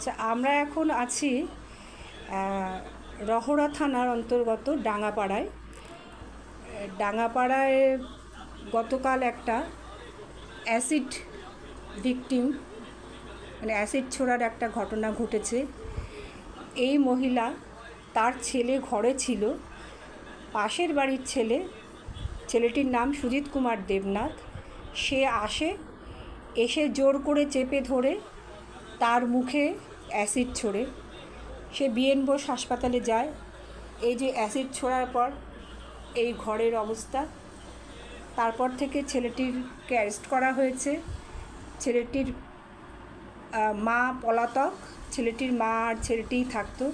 আচ্ছা, আমরা এখন আছি রহরা থানার অন্তর্গত ডাঙ্গাপাড়ায়। ডাঙ্গাপাড়ায় গতকাল একটা অ্যাসিড ভিকটিম মানে অ্যাসিড ছোড়ার একটা ঘটনা ঘটেছে। এই মহিলা, তার ছেলে ঘরে ছিল, পাশের বাড়ির ছেলেটির নাম সুজিত কুমার দেবনাথ। সে এসে জোর করে চেপে ধরে তার মুখে অ্যাসিড ছোড়ে। সে বিএন বোস হাসপাতালে যায়। এই যে অ্যাসিড ছোড়ার পর এই ঘরের অবস্থা, তারপর থেকে ছেলেটিরকে অ্যারেস্ট করা হয়েছে। ছেলেটির মা পলাতক, ছেলেটির মা আর ছেলেটিই থাকতো।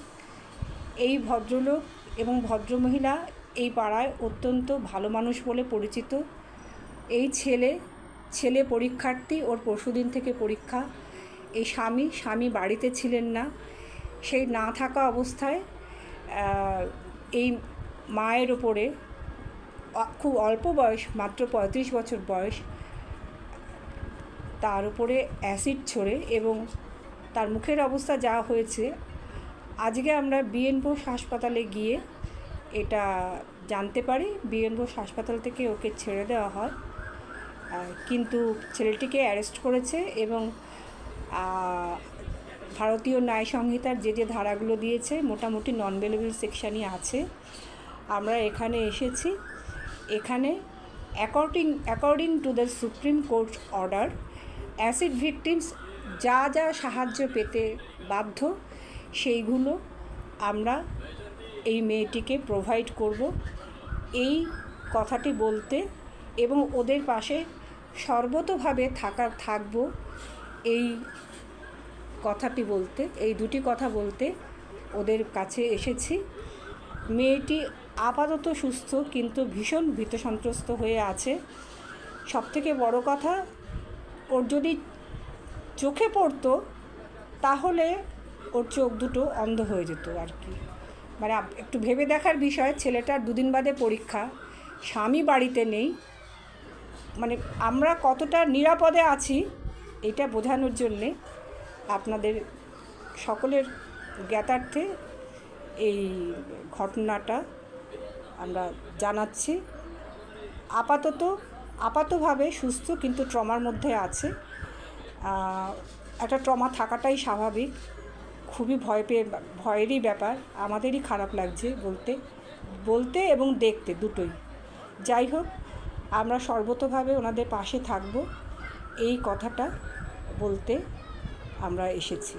এই ভদ্রলোক এবং ভদ্রমহিলা এই পাড়ায় অত্যন্ত ভালো মানুষ বলে পরিচিত। এই ছেলে পরীক্ষার্থী, ওর পরশুদিন থেকে পরীক্ষা। এই স্বামী বাড়িতে ছিলেন না। সেই না থাকা অবস্থায় এই মায়ের ওপরে খুব অল্প বয়স, মাত্র 35 বছর বয়স, তার উপরে অ্যাসিড ছোড়ে এবং তার মুখের অবস্থা যা হয়েছে, আজকে আমরা বিএন বোস হাসপাতালে গিয়ে এটা জানতে পারি। বিএন বোস হাসপাতাল থেকে ওকে ছেড়ে দেওয়া হয়, কিন্তু ছেলেটিকে অ্যারেস্ট করেছে এবং ভারতীয় ন্যায় সংহিতার যে ধারাগুলো দিয়েছে মোটামুটি নন বেলেবল সেকশানই আছে। আমরা এখানে এসেছি। এখানে according to the supreme court order, acid victims যা সাহায্য পেতে বাধ্য সেইগুলো আমরা এই মেয়েটিকে প্রোভাইড করব, এই কথাটি বলতে এবং ওদের পাশে সর্বতোভাবে থাকব, এই কথাটি বলতে, এই দুটি কথা বলতে ওদের কাছে এসেছি। মেয়েটি আপাতত সুস্থ, কিন্তু ভীষণ ভীতসন্ত্রস্ত হয়ে আছে। সবথেকে বড় কথা, ওর যদি চোখে পড়তো তাহলে ওর চোখ দুটো অন্ধ হয়ে যেত আর কি। মানে একটু ভেবে দেখার বিষয়, ছেলেটার 2 দিন বাদে পরীক্ষা, স্বামী বাড়িতে নেই। মানে আমরা কতটা নিরাপদে আছি এটা বোঝানোর জন্যে আপনাদের সকলের জ্ঞাতার্থে এই ঘটনাটা আমরা জানাচ্ছি। আপাতভাবে সুস্থ, কিন্তু ট্রমার মধ্যে আছে। একটা ট্রমা থাকাটাই স্বাভাবিক। খুবই ভয়েরই ব্যাপার। আমাদেরই খারাপ লাগছে বলতে এবং দেখতে দুটোই। যাই হোক, আমরা সর্বতোভাবে ওনাদের পাশে থাকব, এই কথাটা বলতে আমরা এসেছি।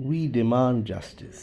We demand justice.